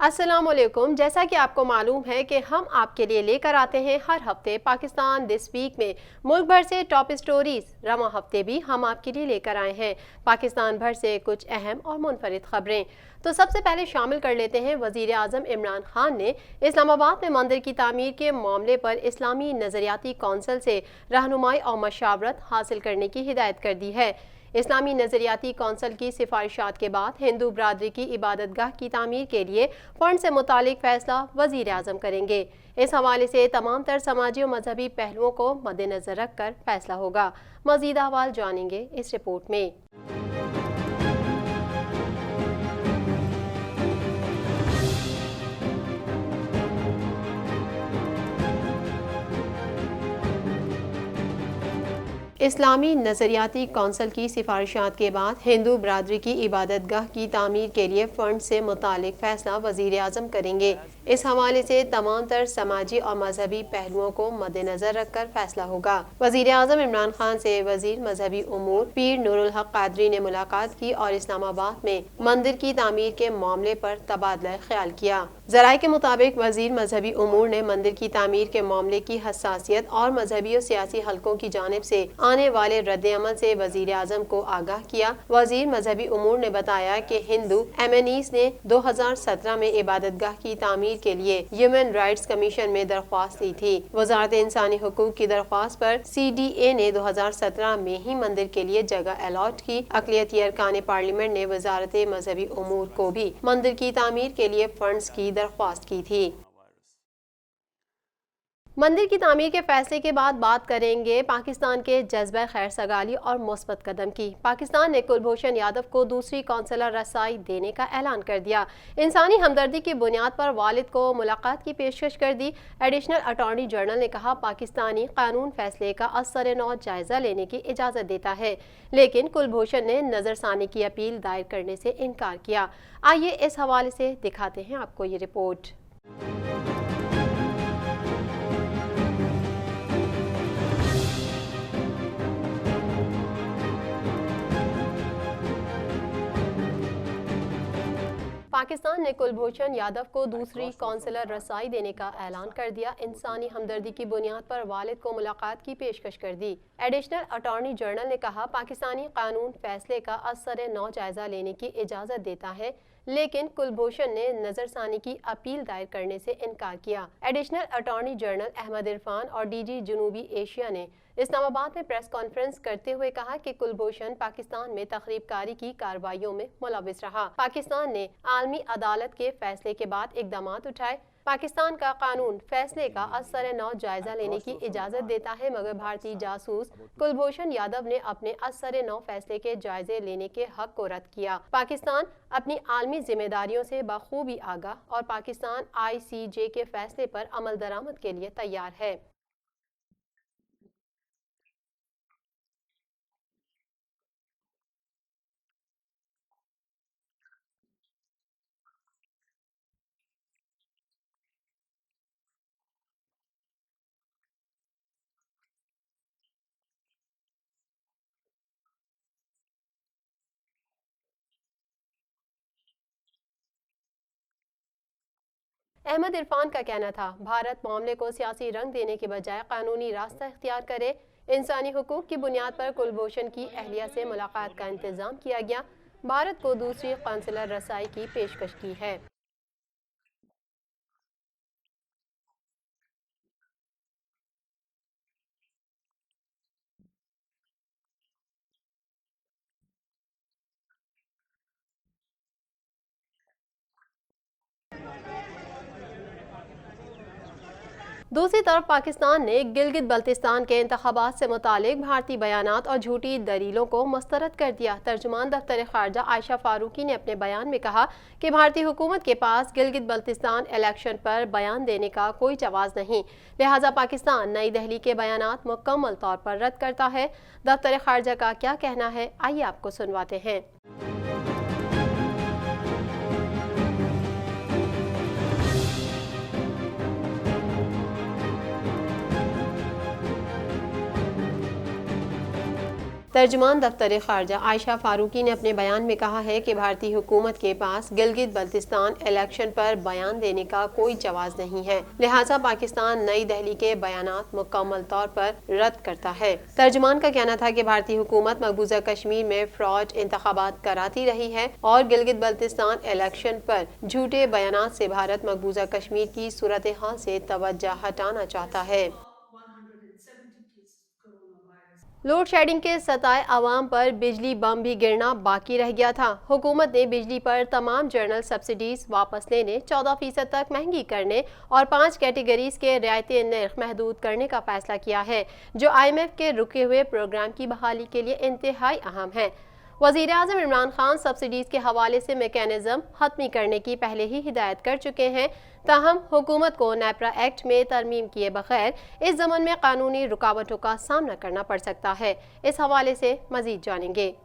अस्सलामुअलैकुम। जैसा कि आपको मालूम है कि हम आपके लिए लेकर आते हैं हर हफ्ते पाकिस्तान दिस वीक में मुल्क भर से टॉप स्टोरीज। रमा हफ्ते भी हम आपके लिए लेकर आए हैं पाकिस्तान भर से कुछ अहम और मुनफरिद खबरें। तो सबसे पहले शामिल कर लेते हैं, वजीर आज़म इमरान खान ने इस्लामाबाद में मंदिर की तामीर के मामले पर इस्लामी नज़रियाती कौंसिल से रहनुमाई और मशावरत हासिल करने की हिदायत कर दी है। इस्लामी नज़रियाती कौंसिल की सिफारिशात के बाद हिंदू बरादरी की इबादतगाह की तामीर के लिए फंड से मुतालिक फैसला वज़ीर आज़म करेंगे। इस हवाले से तमाम तर समाजी और मजहबी पहलुओं को मद्देनजर रख कर फैसला होगा। मज़ीद अहवाल जानेंगे इस रिपोर्ट में। इस्लामी नज़रियाती कौंसिल की सिफारिशात के बाद हिंदू बरादरी की इबादतगाह की तामीर के लिए फ़ंड से मुतालिक फ़ैसला वज़ीर आज़म करेंगे। इस हवाले से तमाम तर समाजी और मजहबी पहलुओं को मद्देनजर रखकर फैसला होगा। वज़ीर आज़म इमरान खान से वज़ीर मजहबी उमूर पीर नूरुल हक कादरी ने मुलाकात की और इस्लामाबाद में मंदिर की तामीर के मामले पर तबादला ख्याल किया। ज़राए के मुताबिक वज़ीर मजहबी उमूर ने मंदिर की तामीर के मामले की हसासियत और मजहबी और सियासी हलकों की जानिब से आने वाले रद्द-ए-अमल से वज़ीर आज़म को आगाह किया। वज़ीर मजहबी उमूर ने बताया कि हिंदू एमएनईस ने 2017 में इबादतगाह की तामीर के लिए ह्यूमन राइट्स कमीशन में दरख्वास्त दी थी। वज़ारत इंसानी हुकूक की दरख्वास्त पर CDA ने 2017 में ही मंदिर के लिए जगह अलॉट की। अक़लियती अरकान पार्लियामेंट ने वज़ारत मजहबी उमूर को भी मंदिर की तामीर के लिए फंड्स की दरख्वास्त की थी। मंदिर की तामीर के फैसले के बाद बात करेंगे पाकिस्तान के जज्बा खैर सगाली और मुस्बत कदम की। पाकिस्तान ने कुलभूषण यादव को दूसरी कौंसलर रसाई देने का ऐलान कर दिया। इंसानी हमदर्दी की बुनियाद पर वालिद को मुलाकात की पेशकश कर दी। एडिशनल अटॉर्नी जनरल ने कहा, पाकिस्तानी कानून फैसले का असर-ए-नौ जायजा लेने की इजाज़त देता है, लेकिन कुलभूषण ने नजरसानी की अपील दायर करने से इनकार किया। आइए इस हवाले से दिखाते हैं आपको ये रिपोर्ट। पाकिस्तान ने कुलभूषण यादव को दूसरी कौंसलर रसाई देने का ऐलान कर दिया। इंसानी हमदर्दी की बुनियाद पर वालिद को मुलाकात की पेशकश कर दी। एडिशनल अटॉर्नी जनरल ने कहा, पाकिस्तानी कानून फैसले का असर-ए-नौ जायजा लेने की इजाज़त देता है, लेकिन कुलभूषण ने नजरसानी की अपील दायर करने से इनकार किया। Additional attorney general Ahmed Irfan और DG जनूबी एशिया ने इस्लामाबाद में प्रेस कॉन्फ्रेंस करते हुए कहा कि कुलभूषण पाकिस्तान में तखरीबकारी की कार्रवाइयों में मुलविस रहा। पाकिस्तान ने आलमी अदालत के फैसले के बाद इक़दामात उठाए। पाकिस्तान का कानून फैसले का असर-ए-नौ जायजा लेने की इजाज़त देता है, मगर भारतीय जासूस कुलभूषण यादव ने अपने असर-ए-नौ फैसले के जायजे लेने के हक को रद्द किया। पाकिस्तान अपनी आलमी जिम्मेदारियों से बखूबी आगाह और पाकिस्तान ICJ के फैसले पर अमल दरामद के लिए तैयार है। अहमद इरफान का कहना था, भारत मामले को सियासी रंग देने के बजाय कानूनी रास्ता इख्तियार करे। इंसानी हुकूक की बुनियाद पर कुलभूषण की अहलिया से मुलाकात का इंतजाम किया गया। भारत को दूसरी कौंसलर रसाई की पेशकश की है। दूसरी तरफ पाकिस्तान ने गिलगित बल्तिस्तान के इंतखाबात से मुतालिक भारतीय बयानात और झूठी दलीलों को मुस्तरद कर दिया। तर्जुमान दफ्तर खारजा आयशा फारूकी ने अपने बयान में कहा कि भारतीय हुकूमत के पास गिलगित बल्तिस्तान इलेक्शन पर बयान देने का कोई जवाज़ नहीं, लिहाजा पाकिस्तान नई दिल्ली के बयानात मुकम्मल तौर पर रद्द करता है। दफ्तर खारजा का क्या कहना है, आइए आपको सुनवाते हैं। तर्जुमान दफ्तर खारजा आयशा फारूकी ने अपने बयान में कहा है कि भारतीय हुकूमत के पास गिलगित बल्तिस्तान इलेक्शन पर बयान देने का कोई जवाज नहीं है, लिहाजा पाकिस्तान नई दिल्ली के बयानात मुकम्मल तौर पर रद्द करता है। तर्जुमान का कहना था कि भारतीय हुकूमत मकबूजा कश्मीर में फ्रॉड इंतखाबात कराती रही है और गिलगित बल्तिस्तान इलेक्शन पर झूठे बयानात से भारत मकबूजा कश्मीर की सूरत हाल से तवज्जो हटाना चाहता है। लोड शेडिंग के सताए आवाम पर बिजली बम भी गिरना बाकी रह गया था। हुकूमत ने बिजली पर तमाम जनरल सब्सिडीज वापस लेने, 14% तक महंगी करने और 5 कैटेगरीज के रियायती नर्ख महदूद करने का फैसला किया है, जो IMF के रुके हुए प्रोग्राम की बहाली के लिए इंतहाई अहम है। वज़ीर आज़म इमरान खान सब्सिडीज के हवाले से मैकेनिज्म हतमी करने की पहले ही हिदायत कर चुके हैं, ताहम हुकूमत को नेपरा एक्ट में तरमीम किए बगैर इस ज़मन में कानूनी रुकावटों का सामना करना पड़ सकता है। इस हवाले से मज़ीद जानेंगे।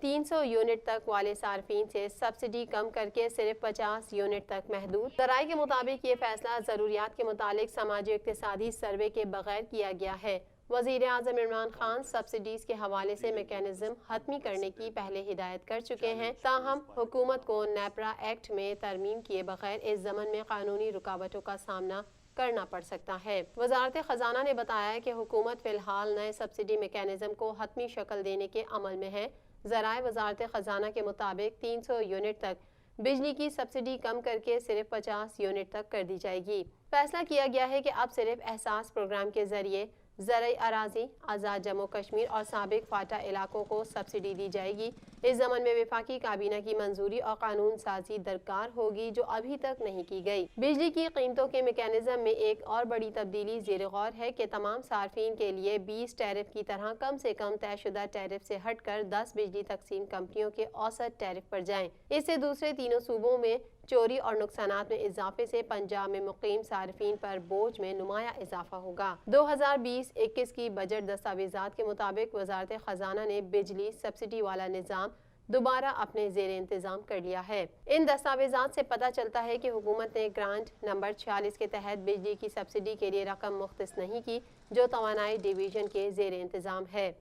300 यूनिट तक वाले सार्फिन से सब्सिडी कम करके सिर्फ 50 यूनिट तक महदूद। ज़राए के मुताबिक ये फैसला ज़रूरियात के मुतालिक समाजी इक़्तिसादी सर्वे के बगैर किया गया है। वज़ीर आज़म इमरान खान सब्सिडीज़ के हवाले से मैकेनिज्म हतमी करने की पहले हिदायत कर चुके हैं, ताहम हुकूमत को नेपरा एक्ट में तरमीम किए बगैर इस ज़मन में कानूनी रुकावटों का सामना करना पड़ सकता है। वज़ारत ख़जाना ने बताया है कि हुकूमत फ़िलहाल नए सब्सिडी मैकेनिज्म को हतमी शक्ल देने के अमल में है। ज़राए वज़ारत ख़जाना के मुताबिक 300 यूनिट तक बिजली की सब्सिडी कम करके सिर्फ 50 यूनिट तक कर दी जाएगी। फैसला किया गया है कि अब सिर्फ एहसास प्रोग्राम के जरिए ज़रई अराज़ी, आज़ाद जम्मू कश्मीर और साबिक फाटा इलाकों को सब्सिडी दी जाएगी। इस ज़मन में वफाकी काबीना की मंजूरी और कानून साजी दरकार होगी, जो अभी तक नहीं की गई। बिजली की कीमतों के मैकेनिज्म में एक और बड़ी तब्दीली ज़ेर गौर है कि तमाम सार्फिन के लिए 20 टैरिफ की तरह कम से कम तयशुदा टैरिफ से हटकर 10 बिजली तकसीम कंपनियों के औसत टैरिफ पर जाएं। इससे दूसरे तीनों सूबों में चोरी और नुकसानात में इजाफे से पंजाब में मुकीम सार्फिन पर बोझ में नुमाया इजाफा होगा। 2020-21 की बजट दस्तावेजात के मुताबिक वज़ारत ख़जाना ने बिजली सब्सिडी वाला निज़ाम दोबारा अपने ज़ेरे इंतज़ाम कर लिया है। इन दस्तावेजात से पता चलता है कि हुकूमत ने ग्रांट नंबर 46 के तहत बिजली की सब्सिडी के लिए रकम मुख्तस नहीं की, जो तवानाई डिवीज़न के ज़ेरे इंतज़ाम है।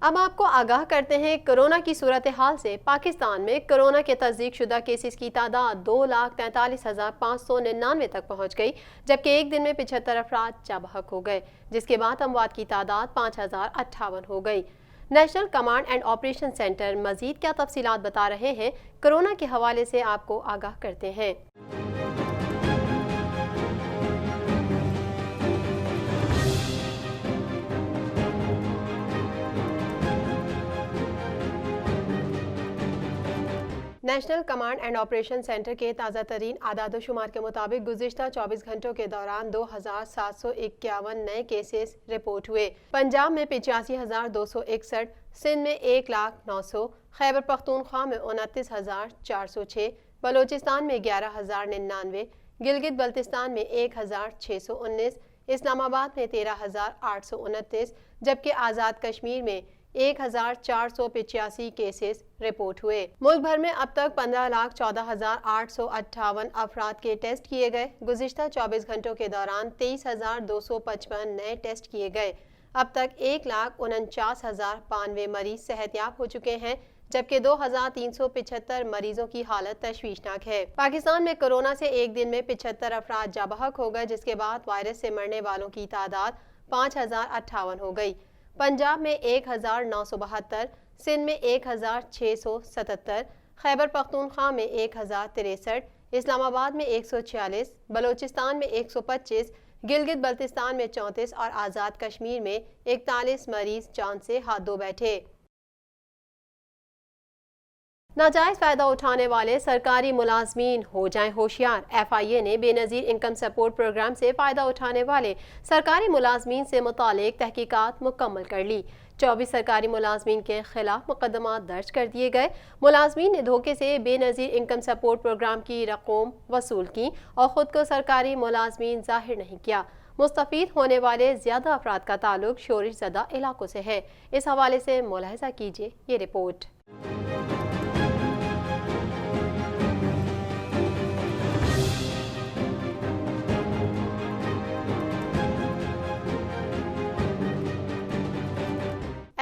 अब आपको आगाह करते हैं कोरोना की सूरत हाल से। पाकिस्तान में कोरोना के तस्दीक शुदा केसेस की तादाद 2,43,599 तक पहुँच गई, जबकि एक दिन में 75 अफराद जाबहक हो गए, जिसके बाद अमवात की तादाद 5,058 हो गई। National command and operation centre मजीद क्या तफसीलात बता रहे हैं, कोरोना के हवाले से आपको आगाह करते हैं। National command and operation centre के ताज़ा तरीन आदादोशुमार के मुताबिक गुज़िश्ता 24 घंटों के दौरान 2,751 नए केसेस रिपोर्ट हुए। पंजाब में 85,261, सिंध में 1,09,000, खैबर पख्तूनख्वा में 29,406, बलोचिस्तान में 11,099, गिलगित बल्तिस्तान में 1,619, इस्लामाबाद में 13,829, जबकि आज़ाद कश्मीर में 1,485 केसेस रिपोर्ट हुए। मुल्क भर में अब तक 15,14,858 अफराद के टेस्ट किए गए। गुज़िश्ता 24 घंटों के दौरान 23,255 नए टेस्ट किए गए। अब तक 1,49,092 मरीज सेहतयाब हो चुके हैं, जबकि 2,375 मरीजों की हालत तशवीशनाक है। पाकिस्तान में कोरोना से एक दिन में 75 अफराद जाबहक हो गए, जिसके बाद वायरस से मरने वालों की तादाद 5,058 हो गई। पंजाब में 1,972, सिंध में 1,677, खैबर पख्तूनख्वा में 1,063, इस्लामाबाद में 146, बलोचिस्तान में 125, गिलगित बल्तिस्तान में 34 और आज़ाद कश्मीर में 41 मरीज जान से हाथ धो बैठे। नाजायज़ फ़ायदा उठाने वाले सरकारी मुलाजमीन हो जाएं होशियार। FIA ने बेनज़ीर इनकम सपोर्ट प्रोग्राम से फ़ायदा उठाने वाले सरकारी मुलाजमीन से मुतालिक तहकीकात मुकम्मल कर ली। 24 सरकारी मुलाजमीन के खिलाफ मुकदमा दर्ज कर दिए गए। मुलाजमीन ने धोखे से बेनज़ीर इनकम सपोर्ट प्रोग्राम की रकम वसूल की और ख़ुद को सरकारी मुलाजमीन ज़ाहिर नहीं किया। मुस्तफीद होने वाले ज़्यादा अफराद का ताल्लुक शोरिश ज़दा इलाकों से है। इस हवाले से मुलाहिज़ा कीजिए ये रिपोर्ट।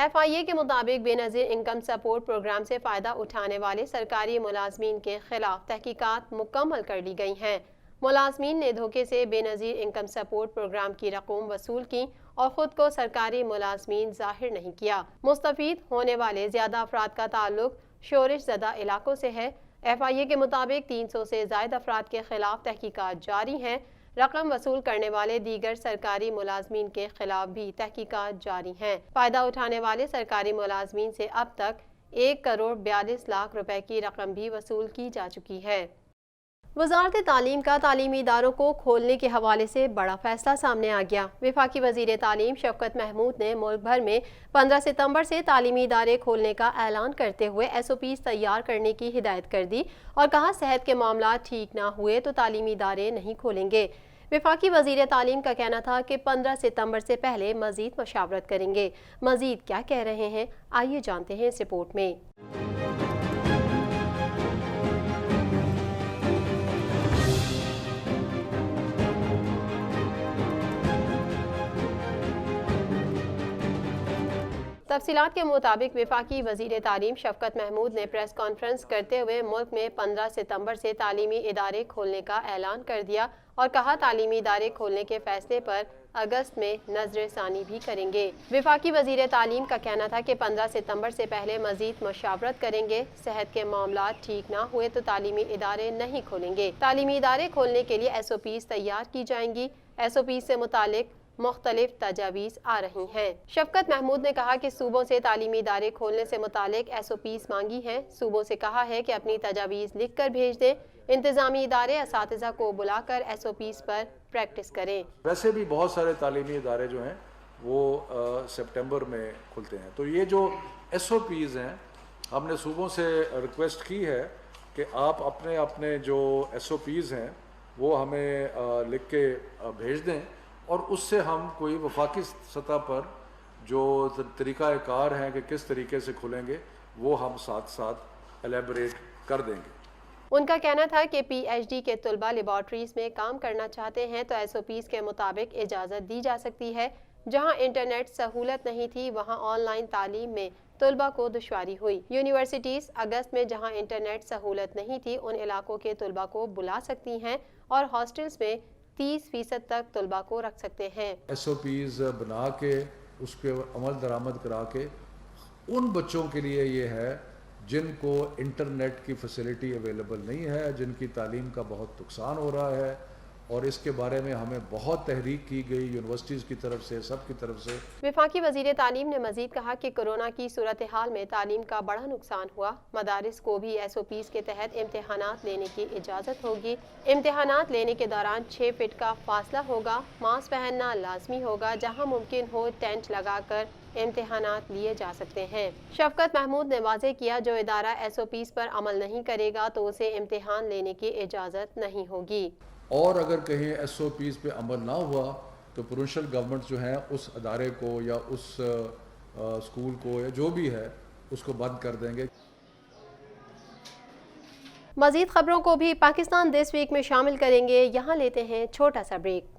FIA के मुताबिक बेनज़ीर इनकम सपोर्ट प्रोग्राम से फ़ायदा उठाने वाले सरकारी मुलाजमीन के खिलाफ तहकीकात मुकम्मल कर ली गई हैं। मुलाजमीन ने धोखे से बेनज़ीर इनकम सपोर्ट प्रोग्राम की रकूम वसूल की और ख़ुद को सरकारी मुलाजमीन ज़ाहिर नहीं किया। मुस्तफ़ीद होने वाले ज़्यादा अफराद का ताल्लुक शोरिश ज़दा इलाकों से है। FIA के मुताबिक 300 से ज़ायद अफराद के खिलाफ तहकीकात जारी हैं। रकम वसूल करने वाले दीगर सरकारी मुलाजमीन के खिलाफ भी तहकीकात जारी हैं। फ़ायदा उठाने वाले सरकारी मुलाजमीन से अब तक 1 करोड़ 42 लाख रुपए की रकम भी वसूल की जा चुकी है। वज़ारत तालीम का तालीमी इदारों को खोलने के हवाले से बड़ा फैसला सामने आ गया। वफाकी वज़ीर तालीम शफ़क़त महमूद ने मुल्क भर में 15 सितंबर से तालीमी इदारे खोलने का ऐलान करते हुए SOPs तैयार करने की हिदायत कर दी और कहा सेहत के मामला ठीक ना हुए तो तालीमी इदारे नहीं खोलेंगे। वफाकी वज़ीर तालीम का कहना था कि 15 सितंबर से पहले मज़ीद मशावरत करेंगे। मज़ीद क्या कह रहे हैं आइए जानते हैं इस रिपोर्ट में। तफसीलात के मुताबिक वफाकी वज़ीर तालीम शफ़क़त महमूद ने प्रेस कॉन्फ्रेंस करते हुए मुल्क में 15 सितंबर से तालीमी इदारे खोलने का ऐलान कर दिया और कहा तालीमी इदारे खोलने के फैसले पर अगस्त में नज़रसानी भी करेंगे। वफाकी वज़ीर तालीम का कहना था कि 15 सितंबर से पहले मज़ीद मशावरत करेंगे। सेहत के मामला ठीक ना हुए तो तालीमी इदारे नहीं खोलेंगे। तालीमी इदारे खोलने के लिए SOPs तैयार की जाएंगी। SOPs से मुतालिक मुख्तलिफ तजावीज़ आ रही हैं। शफ़क़त महमूद ने कहा कि सूबों से तालीमी इदारे खोलने से मुतालिक SOPs मांगी हैं। सूबों से कहा है कि अपनी तजावीज़ लिख कर भेज दें। इंतज़ामी इदारे असातिज़ा को बुलाकर SOPs पर प्रैक्टिस करें। वैसे भी बहुत सारे तालीमी इदारे जो हैं वो सितंबर में खुलते हैं, तो ये जो SOPs हैं हमने सूबों से रिक्वेस्ट की है कि आप अपने अपने जो SOPs हैं वो हमें लिख के भेज दें और उससे हम कोई वफाकी सतह पर जो तरीक़ाकार हैं कि किस तरीके से खुलेंगे वो हम साथ साथ एलेबरेट कर देंगे। उनका कहना था कि PhD के तलबा लेबॉर्ट्रीज़ में काम करना चाहते हैं तो SOPs के मुताबिक इजाज़त दी जा सकती है। जहां इंटरनेट सहूलत नहीं थी वहां ऑनलाइन तालीम में तलबा को दुश्वारी हुई। यूनिवर्सिटीज़ अगस्त में जहां इंटरनेट सहूलत नहीं थी उन इलाकों के तलबा को बुला सकती हैं और हॉस्टल्स में 30% तक तलबा को रख सकते हैं। SOPs बना के उसके अमल दरामद करा के उन बच्चों के लिए ये है जिनको इंटरनेट की फैसिलिटी अवेलेबल नहीं है, जिनकी तालीम का बहुत नुकसान हो रहा है, और इसके बारे में हमें बहुत तहरीक की गई यूनिवर्सिटीज़ की तरफ से, सब की तरफ से। वफाकी वज़ीर तालीम ने मज़ीद कहा कि कोरोना की सूरत हाल में तालीम का बड़ा नुकसान हुआ। मदारिस को भी SOPs के तहत इम्तहानात लेने की इजाज़त होगी। इम्तहानात लेने के दौरान 6 फीट का फासला होगा। मास्क पहनना लाजमी होगा। जहाँ मुमकिन हो टेंट लगाकर इम्तहानात लिए जा सकते हैं। शफ़क़त महमूद ने वाज़ेह किया जो इदारा SOPs पर अमल नहीं करेगा तो उसे इम्तहान लेने की इजाज़त नहीं होगी। और अगर कहीं SOPs पे अमल ना हुआ तो प्रोविंशियल गवर्नमेंट जो है उस अदारे को या उस स्कूल को या जो भी है उसको बंद कर देंगे। मज़ीद खबरों को भी पाकिस्तान दिस वीक में शामिल करेंगे। यहाँ लेते हैं छोटा सा ब्रेक।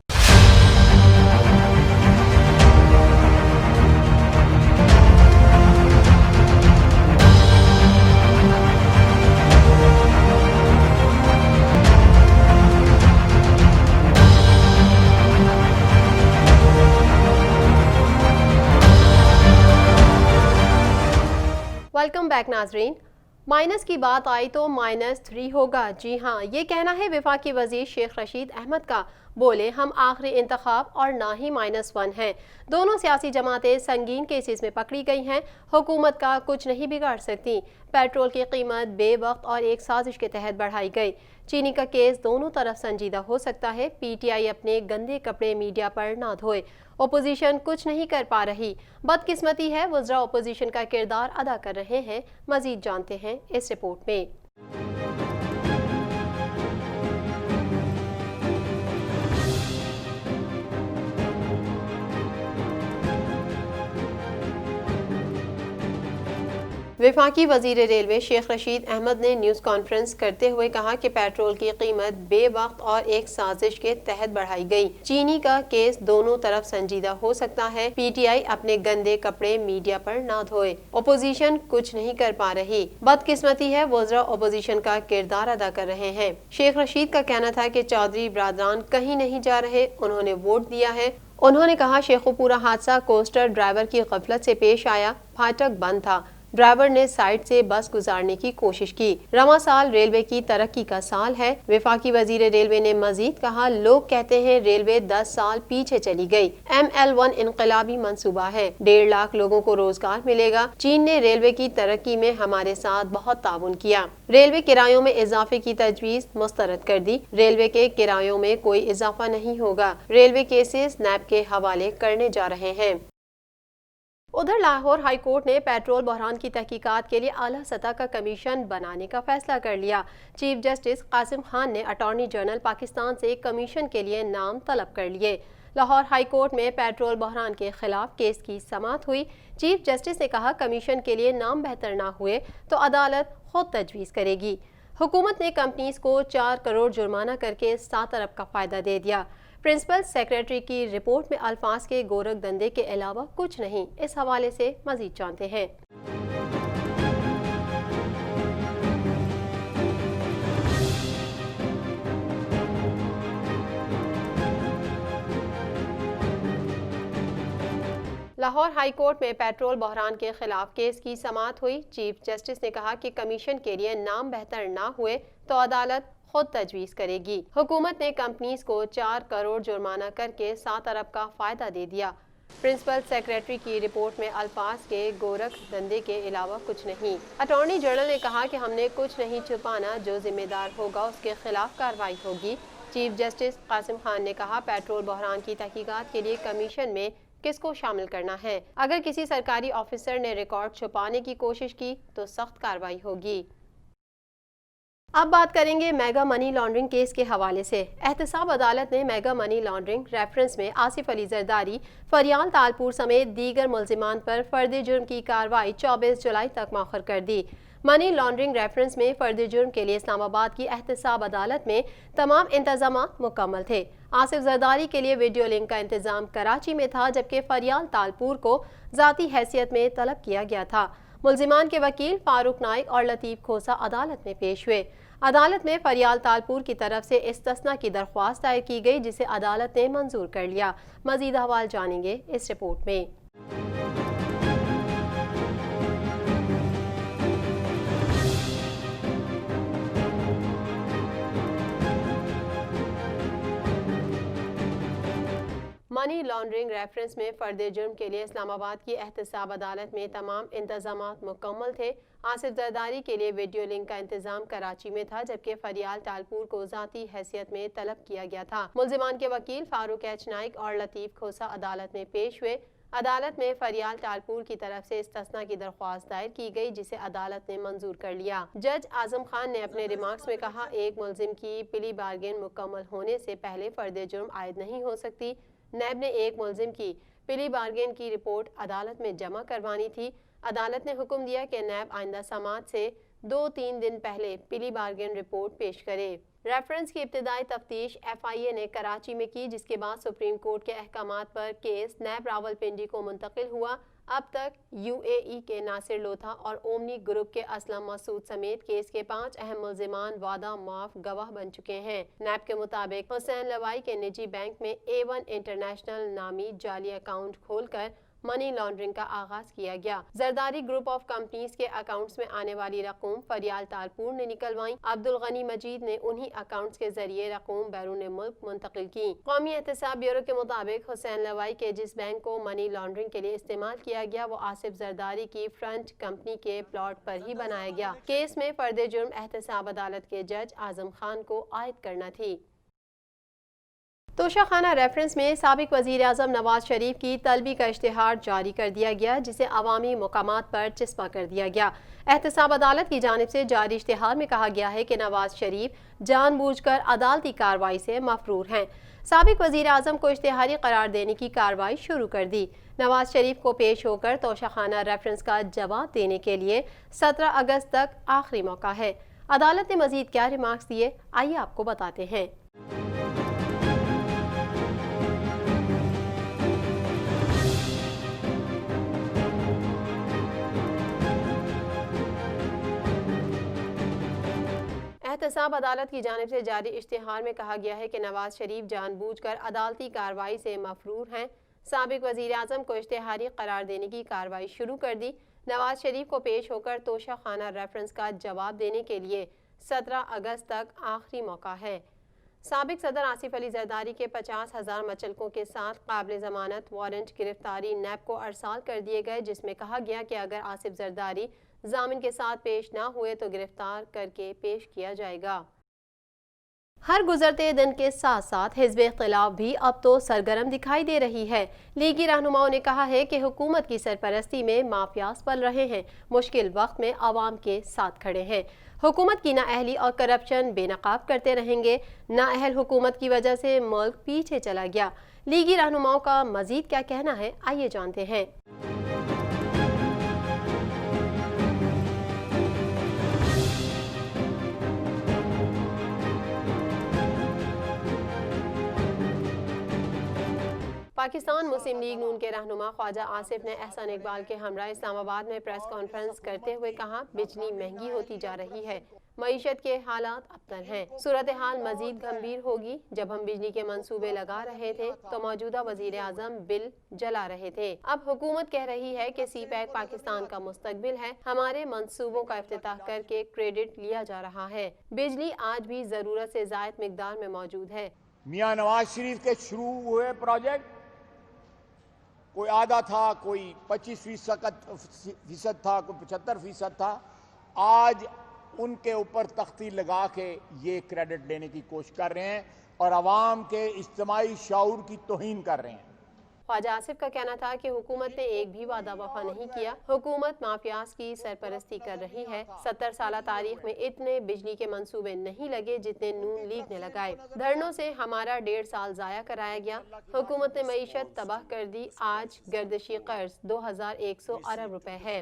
वेलकम बैक नाजरीन। माइनस की बात आई तो -3 होगा। जी हाँ, ये कहना है वफाकी वज़ीर शेख रशीद अहमद का। बोले हम आखिरी इंतखाब और ना ही -1 हैं। दोनों सियासी जमातें संगीन केसेस में पकड़ी गई हैं। हुकूमत का कुछ नहीं बिगाड़ सकती। पेट्रोल की कीमत बेवक्त और एक साजिश के तहत बढ़ाई गई। चीनी का केस दोनों तरफ संजीदा हो सकता है। PTI अपने गंदे कपड़े मीडिया पर ना धोए। ओपोजिशन कुछ नहीं कर पा रही। बदकिस्मती है वज़रा ओपोजिशन का किरदार अदा कर रहे हैं। मज़ीद जानते हैं इस रिपोर्ट में। वफाकी वजीर रेलवे शेख रशीद अहमद ने न्यूज़ कॉन्फ्रेंस करते हुए कहा कि पेट्रोल की कीमत बेवक्त और एक साजिश के तहत बढ़ाई गई। चीनी का केस दोनों तरफ संजीदा हो सकता है। PTI अपने गंदे कपड़े मीडिया पर ना धोए। ओपोजिशन कुछ नहीं कर पा रही, बदकिस्मती है वज़रा ओपोजिशन का किरदार अदा कर रहे हैं। शेख रशीद का कहना था कि चौधरी बरादरान कहीं नहीं जा रहे, उन्होंने वोट दिया है। उन्होंने कहा शेखुपुरा हादसा कोस्टर ड्राइवर की गफलत से पेश आया। फाटक बंद था, ड्राइवर ने साइड से बस गुजारने की कोशिश की। रवां साल रेलवे की तरक्की का साल है। वफाकी वजीर रेलवे ने मजीद कहा, लोग कहते हैं रेलवे 10 साल पीछे चली गई। ML1 इनकलाबी मंसूबा है, 1.5 लाख लोगों को रोजगार मिलेगा। चीन ने रेलवे की तरक्की में हमारे साथ बहुत ताउन किया। रेलवे किरायों में इजाफे की तजवीज मुस्तरद कर दी। रेलवे के किरायों में कोई इजाफा नहीं होगा। रेलवे केसेस NAB के हवाले करने जा रहे हैं। उधर लाहौर हाई कोर्ट ने पेट्रोल बहरान की तहकीकात के लिए आला सतह का कमीशन बनाने का फैसला कर लिया। चीफ जस्टिस कासिम खान ने अटॉर्नी जनरल पाकिस्तान से कमीशन के लिए नाम तलब कर लिए। लाहौर हाई कोर्ट में पेट्रोल बहरान के खिलाफ केस की समाअत हुई। चीफ जस्टिस ने कहा, कमीशन के लिए नाम बेहतर ना हुए तो अदालत खुद तजवीज़ करेगी। हुकूमत ने कंपनीज को 4 करोड़ जुर्माना करके 7 अरब का फ़ायदा दे दिया। प्रिंसिपल सेक्रेटरी की रिपोर्ट में अल्फाज के गोरख धंधे के अलावा कुछ नहीं। इस हवाले से मजीद जानते हैं। लाहौर हाई कोर्ट में पेट्रोल बहरान के खिलाफ केस की समाअत हुई। चीफ जस्टिस ने कहा कि कमीशन के लिए नाम बेहतर ना हुए तो अदालत खुद तजवीज़ करेगी। हुकूमत ने कंपनीज को 4 करोड़ जुर्माना करके 7 अरब का फ़ायदा दे दिया। प्रिंसिपल सेक्रेटरी की रिपोर्ट में अल्फाज के गोरख धंधे के अलावा कुछ नहीं। अटॉर्नी जनरल ने कहा कि हमने कुछ नहीं छुपाना, जो जिम्मेदार होगा उसके खिलाफ कार्रवाई होगी। चीफ जस्टिस कासिम खान ने कहा, पेट्रोल बहरान की तहकीकात के लिए कमीशन में किसको शामिल करना है। अगर किसी सरकारी ऑफिसर ने रिकॉर्ड छुपाने की कोशिश की तो सख्त कार्रवाई होगी। अब बात करेंगे मेगा मनी लॉन्ड्रिंग केस के हवाले से। एहतसाब अदालत ने मेगा मनी लॉन्ड्रिंग रेफरेंस में आसिफ अली जरदारी, फरियाल तालपुर समेत दीगर मुल्जिमान पर फर्द जुर्म की कार्रवाई 24 जुलाई तक मौखर कर दी। मनी लॉन्ड्रिंग रेफरेंस में फर्द जुर्म के लिए इस्लामाबाद की एहतसाब अदालत में तमाम इंतजाम मुकम्मल थे। आसिफ जरदारी के लिए वीडियो लिंक का इंतजाम कराची में था, जबकि फरियाल तालपुर को ज़ाती हैसियत में तलब किया गया था। मुल्जिमान के वकील फारूक नाइक और लतीफ़ खोसा अदालत में पेश हुए। अदालत में फरियाल तालपुर की तरफ से इस्तिस्ना की दरख्वास्त दायर की गई, जिसे अदालत ने मंजूर कर लिया। मजीद अहवाल जानेंगे इस रिपोर्ट में। मनी लॉन्ड्रिंग रेफरेंस में फर्द जुर्म के लिए इस्लामाबाद की एहतसाब अदालत में तमाम इंतजामात मुकम्मल थे। आसिफ जरदारी के लिए वीडियो लिंक का इंतजाम कराची में था, जबकि फरियाल तालपुर को ज़ाती हैसियत में तलब किया गया था। मुल्जिमान के वकील फारूक एच नाइक और लतीफ़ खोसा अदालत में पेश हुए। अदालत में फरियाल तालपुर की तरफ से इस्तिस्ना की दरख्वास्त दायर की गई, जिसे अदालत ने मंजूर कर लिया। जज आजम खान ने अपने रिमार्क्स में कहा, एक मुल्जिम की प्ली बार्गेन मुकम्मल होने से पहले फर्द जुर्म आयद नहीं हो सकती। नैब ने एक मुल्जिम की प्ली बार्गेन की रिपोर्ट अदालत में जमा करवानी थी। अदालत ने हुक्म दिया कि नैब आइंदा समाअत से 2-3 दिन पहले प्ली बार्गेन रिपोर्ट पेश करे। रेफरेंस की इब्तिदाई तफ्तीश FIA ने कराची में की, जिसके बाद सुप्रीम कोर्ट के अहकामात पर केस नैब रावलपिंडी को मुंतकिल हुआ। अब तक UAE के नासिर लोथा और ओमनी ग्रुप के असलम मसूद समेत केस के 5 अहम मुल्जिमान वादा माफ गवाह बन चुके हैं। नैब के मुताबिक हुसैन लवाई के निजी बैंक में A1 इंटरनेशनल नामी जाली अकाउंट खोलकर मनी लॉन्ड्रिंग का आगाज किया गया। जरदारी ग्रुप ऑफ कंपनीज के अकाउंट्स में आने वाली रकूम फरियाल तालपुर ने निकलवाई। अब्दुल गनी मजीद ने उन्हीं अकाउंट्स के जरिए रकूम बैरून मुल्क मुंतकिल की। कौमी एहतसाब ब्यूरो के मुताबिक हुसैन लवाई के जिस बैंक को मनी लॉन्ड्रिंग के लिए इस्तेमाल किया गया, वो आसिफ जरदारी की फ्रंट कंपनी के प्लॉट पर ही बनाया गया। केस में फर्द जुर्म एहतसाब अदालत के जज आजम खान को आयद करना थी। तोशाखाना रेफरेंस में साबिक वज़ीर आज़म नवाज शरीफ की तलबी का इश्तिहार जारी कर दिया गया, जिसे अवामी मकामात पर चिस्पा कर दिया गया। एहतसाब अदालत की जानिब से जारी इश्तिहार में कहा गया है कि नवाज शरीफ जानबूझकर अदालती कार्रवाई से मफरूर हैं। साबिक वज़ीर आज़म को इश्तिहारी करार देने की कार्रवाई शुरू कर दी। नवाज शरीफ को पेश होकर तोशाखाना रेफरेंस का जवाब देने के लिए 17 अगस्त तक आखिरी मौका है। अदालत ने मजीद क्या रिमार्क्स दिए, आइए आपको बताते हैं। एहतसाब अदालत की जानिब से जारी इश्तिहार में कहा गया है कि नवाज शरीफ जानबूझकर अदालती कार्रवाई से मफरूर हैं। साबिक वज़ीर आज़म को इश्तिहारी करार देने की कार्रवाई शुरू कर दी। नवाज शरीफ को पेश होकर तोशाखाना रेफरेंस का जवाब देने के लिए 17 अगस्त तक आखिरी मौका है। साबिक सदर आसिफ अली जरदारी के 50,000 मचलकों के साथ काबिल ज़मानत वारंट गिरफ्तारी नैब को अरसाल कर दिए गए, जिसमें कहा गया कि अगर आसिफ जरदारी जामिन के साथ पेश ना हुए तो गिरफ्तार करके पेश किया जाएगा। हर गुजरते दिन के साथ साथ हिज़्ब इख्तिलाफ भी अब तो सरगर्म दिखाई दे रही है। लीगी रहनुमाओं ने कहा है कि हुकूमत की सरपरस्ती में माफियाज पल रहे हैं, मुश्किल वक्त में आवाम के साथ खड़े हैं। हुकूमत की नाअहली और करप्शन बेनकाब करते रहेंगे। नाअहल हुकूमत की वजह से मुल्क पीछे चला गया। लीगी रहनुमाओं का मजीद क्या कहना है, आइए जानते हैं। पाकिस्तान मुस्लिम लीग नून के रहनुमा ख्वाजा आसिफ ने एहसान इकबाल के हमरा इस्लामाबाद में प्रेस कॉन्फ्रेंस करते हुए कहा, बिजली महंगी होती जा रही है, मईशत के हालात अबतर हैं। सूरत हाल मजीद गंभीर होगी। जब हम बिजली के मंसूबे लगा रहे थे तो मौजूदा वजीर आजम बिल जला रहे थे। अब हुकूमत कह रही है कि सीपैक पाकिस्तान का मुस्तकबिल है। हमारे मंसूबों का इफ्तिताह करके क्रेडिट लिया जा रहा है। बिजली आज भी जरूरत से ज्यादा मिकदार में मौजूद है। मियां नवाज शरीफ के शुरू हुए प्रोजेक्ट कोई आधा था, कोई 25% था, कोई 75% था। आज उनके ऊपर तख्ती लगा के ये क्रेडिट लेने की कोशिश कर रहे हैं और अवाम के इज्तिमाई शऊर की तौहीन कर रहे हैं। ख्वाजा आसिफ का कहना था कि हुकूमत ने एक भी वादा वफा नहीं किया। हुकूमत माफियाज की सरपरस्ती कर रही है। 70 साल तारीख में इतने बिजली के मंसूबे नहीं लगे जितने नून लीग ने लगाए। धरनों से हमारा 1.5 साल जाया कराया गया। हुकूमत ने मईशत तबाह कर दी। आज गर्दिशी कर्ज 2100 अरब रुपए है।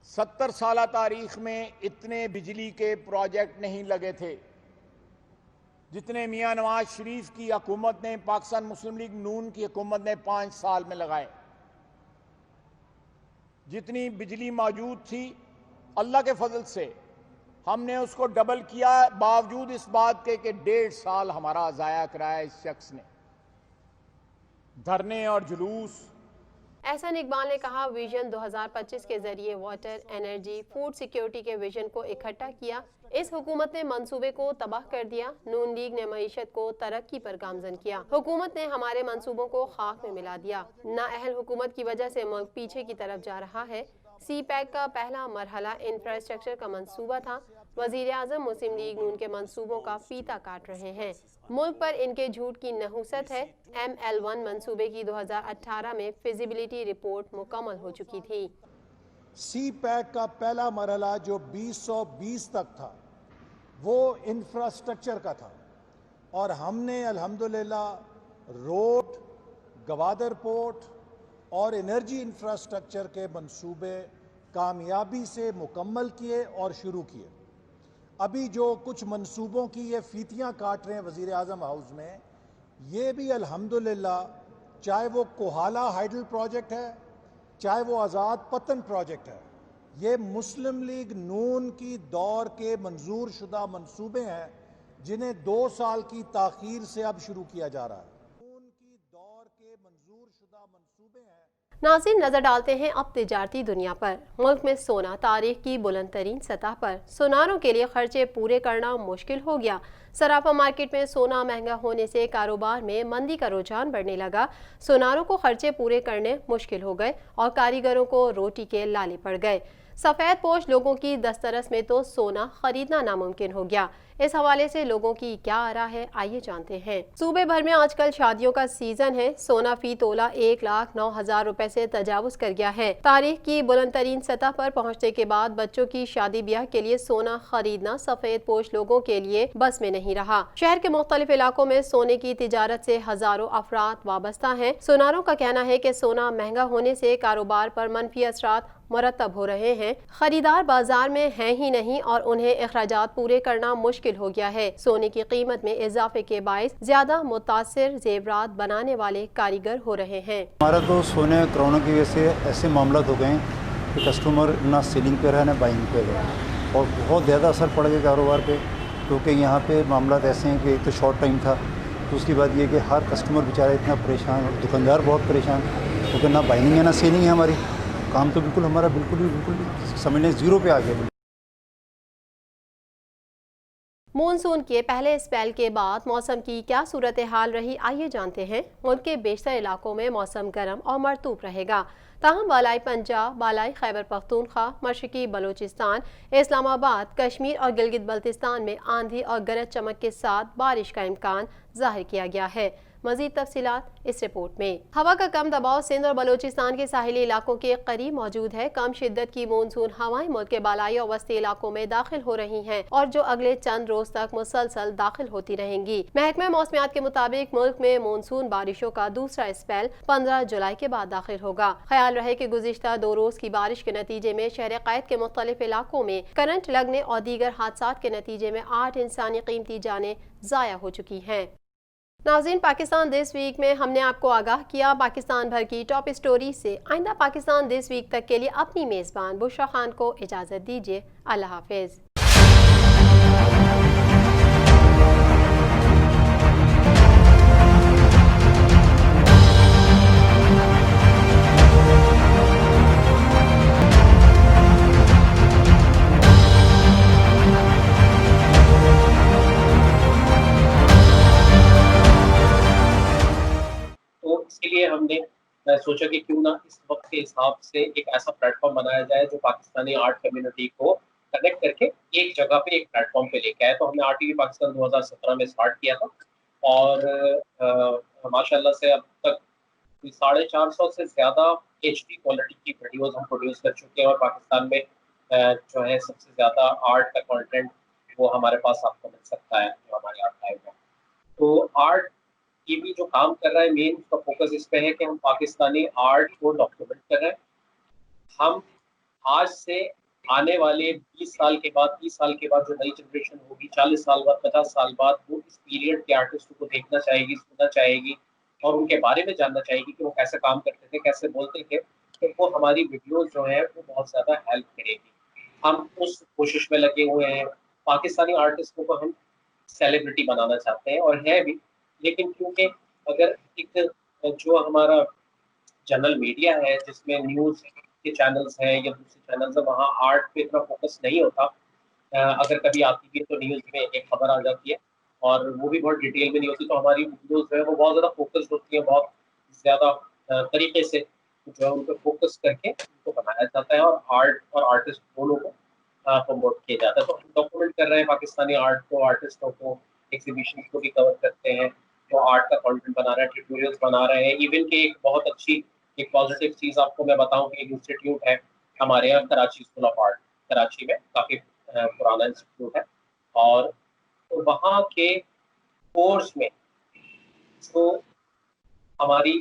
70 साल तारीख में इतने बिजली के प्रोजेक्ट नहीं लगे थे जितने मियां नवाज शरीफ की हुकूमत ने, पाकिस्तान मुस्लिम लीग नून की हुकूमत ने 5 साल में लगाए। जितनी बिजली मौजूद थी अल्लाह के फजल से हमने उसको डबल किया, बावजूद इस बात के कि 1.5 साल हमारा जाया कराया इस शख्स ने। धरने और जुलूस। एहसान इकबाल ने कहा, विजन 2025 के जरिए वाटर, एनर्जी, फूड सिक्योरिटी के विजन को इकट्ठा किया। इस हुकूमत ने मंसूबे को तबाह कर दिया। नून लीग ने मईशत को तरक्की पर गामजन किया। हुकूमत ने हमारे मंसूबों को खाक में मिला दिया। नाअहल हुकूमत की वजह से मुल्क पीछे की तरफ जा रहा है। सी पैक का पहला मरहला इंफ्रास्ट्रक्चर का मंसूबा था। वजीर आजम मुस्लिम लीग नून के मंसूबों का फीता काट रहे हैं। मुल्क पर इनके झूठ की नहुसत है। ML1 मंसूबे की 2018 में फिजिबिलिटी रिपोर्ट मुकम्मल हो चुकी थी। सी पैक का पहला मरहला जो 2020 तक था वो इंफ्रास्ट्रक्चर का था और हमने अल्हम्दुलिल्लाह रोड, गवादर पोर्ट और एनर्जी इंफ्रास्ट्रक्चर के मंसूबे कामयाबी से मुकम्मल किए और शुरू किए। अभी जो कुछ मंसूबों की ये फीतियाँ काट रहे हैं वज़ीर आज़म हाउस में, ये भी अल्हम्दुलिल्लाह, चाहे वो कोहाला हाइडल प्रोजेक्ट है, चाहे वो आज़ाद पतन प्रोजेक्ट है, ये मुस्लिम लीग नून की दौर के मंजूर शुदा मंसूबे हैं जिन्हें 2 साल की ताख़ीर से अब शुरू किया जा रहा है। नून की दौर के मंजूर शुदा मंसूबे हैं। नाज़रीन, नजर डालते हैं अब तिजारती दुनिया पर। मुल्क में सोना तारीख की बुलंद तरीन सतह पर। सोनारों के लिए खर्चे पूरे करना मुश्किल हो गया। सराफा मार्केट में सोना महंगा होने से कारोबार में मंदी का रुझान बढ़ने लगा। सोनारों को खर्चे पूरे करने मुश्किल हो गए और कारीगरों को रोटी के लाले पड़ गए। सफेद पोश लोगों की दस्तरस में तो सोना खरीदना नामुमकिन हो गया। इस हवाले से लोगों की क्या आ रहा है, आइए जानते हैं। सूबे भर में आजकल शादियों का सीजन है। सोना फी तोला 1,09,000 रुपए से तजावुज कर गया है। तारीख की बुलंद तरीन सतह पर पहुँचने के बाद बच्चों की शादी ब्याह के लिए सोना खरीदना सफेद पोश लोगों के लिए बस में नहीं रहा। शहर के मुख्तलिफ इलाकों में सोने की तिजारत से हजारों अफराद वाबस्ता हैं। सुनारों का कहना है कि सोना महंगा होने से कारोबार पर मनफी असरात मुरतब हो रहे हैं। खरीदार बाजार में हैं ही नहीं और उन्हें अखराजात पूरे करना मुश्किल हो गया है। सोने की कीमत में इजाफे के बायस ज्यादा मुतासिर जेवरात बनाने वाले कारीगर हो रहे हैं। हमारा तो सोने कोरोना की वजह से ऐसे मामला हो गए हैं कि कस्टमर ना सेलिंग पे रहा ना बाइंग पे रहा और बहुत ज़्यादा असर पड़ गया कारोबार पे, क्योंकि यहाँ पे मामला ऐसे हैं कि एक तो शॉर्ट टाइम था, तो उसकी बात ये कि हर कस्टमर बेचारा इतना परेशान और दुकानदार बहुत परेशान, क्योंकि ना बाइंग है ना सेलिंग है। हमारी काम तो बिल्कुल हमारा बिल्कुल समझने ज़ीरो पे आ गया। मानसून के पहले स्पेल के बाद मौसम की क्या सूरत हाल रही, आइए जानते हैं। मुल्क के बेशतर इलाकों में मौसम गर्म और मरतूब रहेगा। ताहम बालाई पंजाब, बालाई खैबर पख्तूनख्वा, मशरकी बलोचिस्तान, इस्लामाबाद, कश्मीर और गिलगित बल्तिस्तान में आंधी और गरज चमक के साथ बारिश का इम्कान जाहिर किया गया है। मजीद तफसीलात इस रिपोर्ट में। हवा का कम दबाव सिंध और बलोचिस्तान के साहिली इलाकों के करीब मौजूद है। कम शिद्दत की मानसून हवाएं मुल्क के बालाई और वस्ती इलाकों में दाखिल हो रही हैं और जो अगले चंद रोज तक मुसलसल दाखिल होती रहेंगी। महकमा मौसमियात के मुताबिक मुल्क में मानसून बारिशों का दूसरा स्पेल 15 जुलाई के बाद दाखिल होगा। ख्याल रहे कि गुज़िश्ता 2 रोज की बारिश के नतीजे में शहर कैद के मुख्तलिफ इलाकों में करंट लगने और दीगर हादसा के नतीजे में 8 इंसानी कीमती जानें जाया हो चुकी हैं। नाज़रीन, पाकिस्तान दिस वीक में हमने आपको आगाह किया पाकिस्तान भर की टॉप स्टोरी से। आइंदा पाकिस्तान दिस वीक तक के लिए अपनी मेज़बान बुशरा खान को इजाज़त दीजिए। अल्लाह हाफिज़। तो इसके लिए हमने सोचा कि क्यों ना इस वक्त के हिसाब से एक ऐसा प्लेटफॉर्म बनाया जाए जो पाकिस्तानी आर्ट कम्युनिटी को कनेक्ट करके एक जगह पे एक प्लेटफॉर्म पे लेके आए। तो हमने आरटीवी पाकिस्तान 2017 में स्टार्ट किया था और माशाल्लाह से अब तक 450 से ज़्यादा एचडी क्वालिटी की वीडियोस हम प्रोड्यूस कर चुके हैं और पाकिस्तान में जो है सबसे ज़्यादा आर्ट का कंटेंट वो हमारे पास आपको मिल सकता है जो हमारे आर्काइव में। तो आर्ट ये भी जो काम कर रहा है मेन उसका फोकस इस पे है कि हम पाकिस्तानी आर्ट को डॉक्यूमेंट कर रहे हैं। हम आज से आने वाले 20 साल के बाद, 30 साल के बाद जो नई जनरेशन होगी, 40 साल बाद, 50 साल बाद, वो इस पीरियड के आर्टिस्ट को देखना चाहेगी, सुनना चाहेगी और उनके बारे में जानना चाहेगी कि वो कैसे काम करते थे, कैसे बोलते थे। तो वो हमारी वीडियोस जो है वो बहुत ज़्यादा हेल्प करेगी। हम उस कोशिश में लगे हुए हैं। पाकिस्तानी आर्टिस्टों को हम सेलिब्रिटी बनाना चाहते हैं और है भी, लेकिन क्योंकि अगर एक जो हमारा जनरल मीडिया है जिसमें न्यूज़ के चैनल्स हैं या दूसरे चैनल्स हैं, वहाँ आर्ट पे इतना फोकस नहीं होता। अगर कभी आती भी है तो न्यूज़ में एक खबर आ जाती है और वो भी बहुत डिटेल में नहीं होती। तो हमारी वीडियोज़ जो है वो बहुत ज़्यादा फोकस्ड होती है, बहुत ज़्यादा तरीके से जो है उन पे फोकस करके उनको बनाया जाता है और आर्ट और आर्टिस्ट दोनों को प्रमोट किया जाता है। तो हम डॉक्यूमेंट कर रहे हैं पाकिस्तानी आर्ट को, आर्टिस्टों को, एग्जीबिशन को भी कवर करते हैं। तो आर्ट का कंटेंट बना रहे हैं, ट्यूटोरियल्स बना रहे हैं। इवन की एक बहुत अच्छी एक पॉजिटिव चीज़ आपको मैं बताऊं कि एक इंस्टीट्यूट है हमारे यहाँ, Karachi school of art, Karachi में काफ़ी पुराना इंस्टीट्यूट है और तो वहाँ के कोर्स में जो हमारी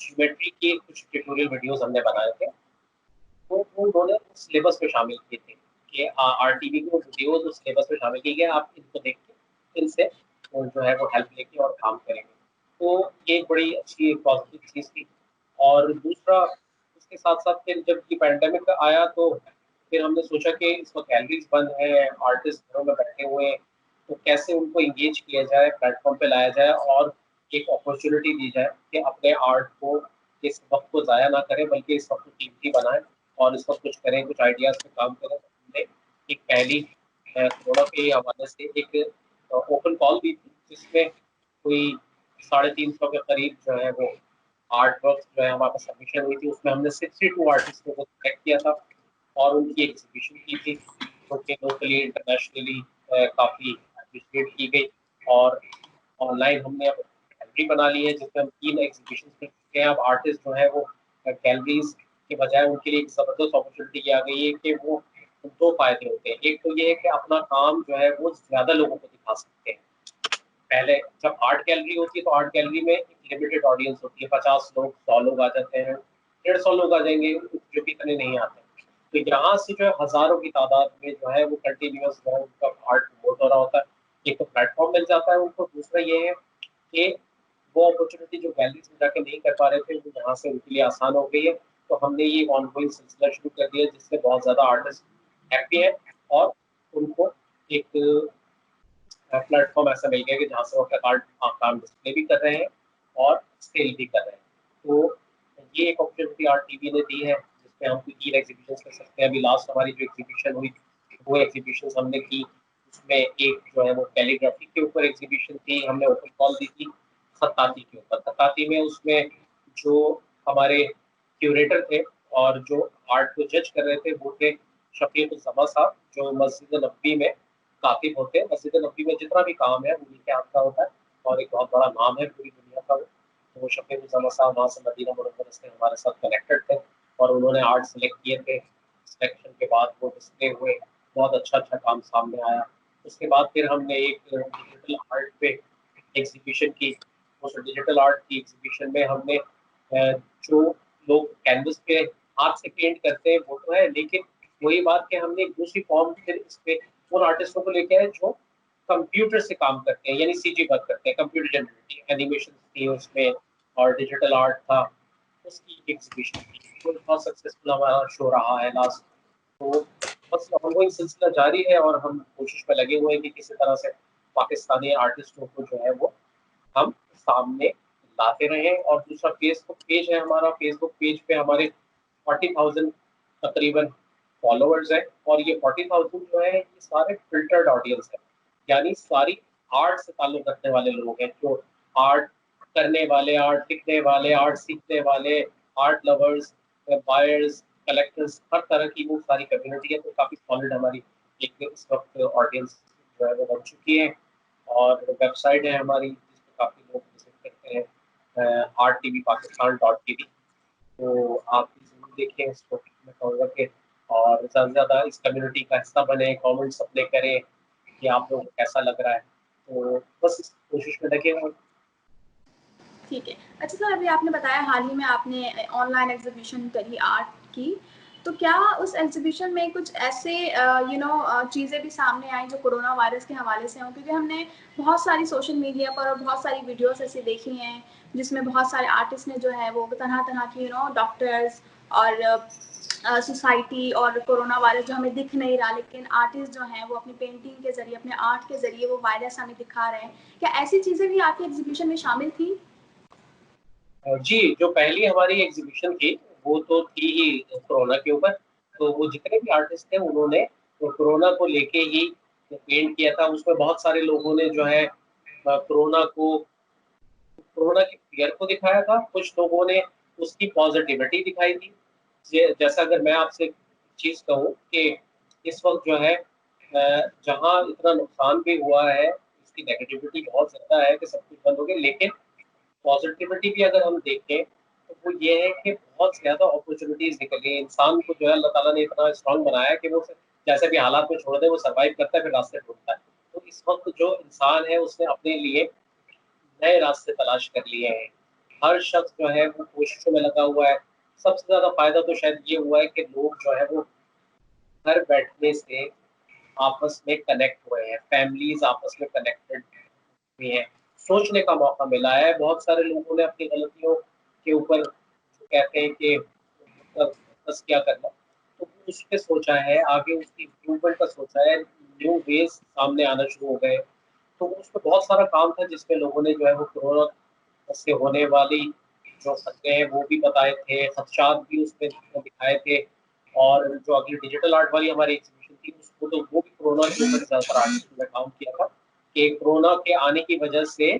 ज्योमेट्री के कुछ ट्यूटोरियल वीडियोस हमने बनाए थे, तो वो उन्होंने सिलेबस में शामिल किए थे कि आरटीवी के वो वीडियोस उस सिलेबस में शामिल किए गए, आप इनको देख के इनसे वो जो है वो हेल्प लेके और काम करेंगे। तो ये एक बड़ी अच्छी पॉजिटिव चीज़ थी। और दूसरा उसके साथ-साथ फिर जब ये पैंडेमिक आया तो फिर हमने सोचा कि इस वक़्त गैलरीज़ बंद हैं, आर्टिस्ट घरों में बैठे हुए हैं, तो कैसे उनको एंगेज किया जाए, प्लेटफ़ॉर्म पे लाया जाए और एक अपॉर्च्युनिटी दी जाए कि अपने आर्ट को इस वक़्त को ज़ाया ना करें बल्कि इस वक़्त को कीमती बनाएँ और इस वक़्त कुछ करें, कुछ आइडियाज़ पे काम करें। तो हमने एक पहली कोरोना के हवाले से एक ओपन कॉल दी थी जिसमें कोई 350 के करीब जो है वो आर्ट वर्क जो है हमारे पास सबमिशन हुई थी। उसमें हमने 62 आर्टिस्टों को सिलेक्ट किया था और उनकी एग्जीबिशन की थी, जो कि लोकली इंटरनेशनली काफ़ी अप्रिशिएट की गई। और ऑनलाइन हमने अब गैलरी बना ली है जिसमें हम 3 एग्जीबिशन कर चुके हैं। अब आर्टिस्ट जो है वो गैलरीज के बजाय उनके लिए एक ज़बरदस्त अपॉर्चुनिटी आ गई है कि वो 2 फ़ायदे होते हैं। एक तो ये है कि अपना काम जो है वो ज़्यादा लोगों को दिखा सकते हैं। पहले जब आर्ट गैलरी होती है तो आर्ट गैलरी में एक लिमिटेड ऑडियंस होती है, 50 लोग, 100 लोग आ जाते हैं, 150 लोग आ जाएंगे, जो कि इतने नहीं आते। तो यहाँ से जो है हजारों की तादाद में जो है वो कंटिन्यूअस जो है उनका आर्ट प्रमोट हो रहा होता है। एक तो प्लेटफॉर्म मिल जाता है उनको, दूसरा ये है कि वो अपॉर्चुनिटी जो गैलरीज में जाके नहीं कर पा रहे थे वो यहाँ से उनके लिए आसान हो गई है। तो हमने ये ऑनगोइंग सिलसिला शुरू कर दिया जिससे बहुत ज़्यादा आर्टिस्ट हैप्पी है और उनको एक प्लेटफॉर्म ऐसा मिल गया कि जहाँ से वो अपना काम डिस्प्ले भी कर रहे हैं और सेल भी कर रहे हैं। तो ये एक अपॉर्चुनिटी आर्ट टीवी ने दी है जिसमें हम 3 एग्जीबिशंस कर सकते हैं। अभी लास्ट हमारी जो एग्जीबिशन हुई वो एग्जीबिशंस हमने की, उसमें एक जो है वो कैलीग्राफी के ऊपर एग्जीबिशन थी, हमने ओपन कॉल दी थी खत्ताती के ऊपर। खत्ताती में उसमें जो हमारे क्यूरेटर थे और जो आर्ट को जज कर रहे थे वो थे शफीक उज़्ज़मा साहब, जो मस्जिद नबवी में कातिब होते हैं। मस्जिद नबवी में जितना भी काम है उन्हीं के हाथ का होता है और एक बहुत बड़ा नाम है पूरी दुनिया का वो। तो शफीक उज़्ज़मा साहब वहाँ से मदीना मुनव्वरा से हमारे साथ कनेक्टेड थे और उन्होंने आर्ट सेलेक्ट किए थे। सिलेक्शन के बाद वो डिस्प्ले हुए, बहुत अच्छा काम सामने आया। उसके बाद फिर हमने एक डिजिटल आर्ट पे एग्जीबिशन की। उस डिजिटल आर्ट की एग्जीबिशन में हमने जो लोग कैनवस पे हाथ से पेंट करते हैं वो तो है, लेकिन वही बात कि हमने एक दूसरी फॉर्म फिर इस पे उन आर्टिस्टों को लेके आए जो कंप्यूटर से काम करते हैं, यानी सीजी वर्क करते हैं, कंप्यूटर जनरेटेड एनिमेशन थी उसमें और डिजिटल आर्ट था। उसकी एग्जीबिशन थी, तो बहुत सक्सेसफुल हमारा शो रहा है लास्ट। तो बस ऑनगोइंग सिलसिला जारी है और हम कोशिश में लगे हुए हैं कि किसी तरह से पाकिस्तानी आर्टिस्टों को जो है वो हम सामने लाते रहें। और दूसरा फेसबुक पेज है हमारा, फेसबुक पेज पे हमारे 40,000 तकरीबन फॉलोअर्स हैं और ये 40,000 जो है ये सारे फिल्टर्ड ऑडियंस है, यानी सारी आर्ट से ताल्लुक रखने वाले लोग हैं, जो आर्ट करने वाले, आर्ट लिखने वाले, आर्ट सीखने वाले, आर्ट लवर्स, बायर्स, कलेक्टर्स, हर तरह की वो सारी कम्युनिटी है। तो काफ़ी सॉलिड हमारी एक इस वक्त ऑडियंस जो है वो बन चुकी है। और वेबसाइट है हमारी जिसपे काफ़ी लोग विजिट करते हैं, rtvpakistan.tv। तो आप भी ज़रूर देखें इसको, मैं कहूँगा कि और ज़्यादा से ज़्यादा इस कम्युनिटी का हिस्सा बने, कमेंट्स अपने करें कि आप लोगों को कैसा लग रहा है। तो बस इस कोशिश में लगे हुए। ठीक है। अच्छा सर, अभी आपने बताया हाल ही में आपने ऑनलाइन एग्जीबिशन करी आर्ट की, तो क्या उस एग्जीबिशन में कुछ ऐसे चीज़ें भी सामने आई जो कोरोना वायरस के हवाले से हों? क्योंकि हमने बहुत सारी सोशल मीडिया पर और बहुत सारी वीडियोस ऐसी देखी हैं जिसमें बहुत सारे आर्टिस्ट ने जो है वो तरह-तरह की डॉक्टर्स और सोसाइटी और कोरोना वायरस जो हमें दिख नहीं रहा, लेकिन आर्टिस्ट जो हैं वो अपनी पेंटिंग के ज़रिए, अपने आर्ट के ज़रिए वो वायरस हमें दिखा रहे हैं। क्या ऐसी चीज़ें भी आपके एग्जीबिशन में शामिल थी? जी, जो पहली हमारी एग्जीबिशन थी वो तो थी ही कोरोना के ऊपर। तो वो जितने भी आर्टिस्ट थे उन्होंने तो कोरोना को लेके ही पेंट किया था। उसमें बहुत सारे लोगों ने जो है कोरोना की फ़ियर को दिखाया था, कुछ लोगों ने उसकी पॉज़िटिविटी दिखाई थी। जैसा अगर मैं आपसे एक चीज़ कहूँ कि इस वक़्त जो है जहाँ इतना नुकसान भी हुआ है, इसकी नेगेटिविटी बहुत ज़्यादा है कि सब कुछ बंद हो गया, लेकिन पॉज़िटिविटी भी अगर हम देखें तो वो ये है कि बहुत ज़्यादा अपॉर्च्युनिटीज़ निकली हैं। इंसान को जो है अल्लाह ताला ने इतना स्ट्रॉन्ग बनाया है कि वो जैसे भी हालात में छोड़ दें वो सर्वाइव करता है, फिर रास्ते ढूँढता है। तो इस वक़्त जो इंसान है उसने अपने लिए नए रास्ते तलाश कर लिए हैं। हर शख्स जो है वो कोशिशों में लगा हुआ है। सबसे ज़्यादा फ़ायदा तो शायद ये हुआ है कि लोग जो है वो घर बैठने से आपस में कनेक्ट हुए हैं, फैमिलीज़ आपस में कनेक्टेड हुई हैं। सोचने का मौका मिला है, बहुत सारे लोगों ने अपनी गलतियों के ऊपर जो कहते हैं कि मतलब बस क्या करना, तो उस पे सोचा है, आगे उसकी इम्प्रूवमेंट का सोचा है, न्यू वेज़ सामने आना शुरू हो गए। तो उसमें बहुत सारा काम था जिसमें लोगों ने जो है वो कोरोना से होने वाली जो खतरे हैं वो भी बताए थे, खदशात भी उसमें दिखाए थे। और जो अगली डिजिटल आर्ट वाली हमारी एग्ज़िबिशन थी उसको तो वो भी कोरोना के ऊपर ज़्यादातर आर्टिस्ट ने काम किया था कि कोरोना के आने की वजह से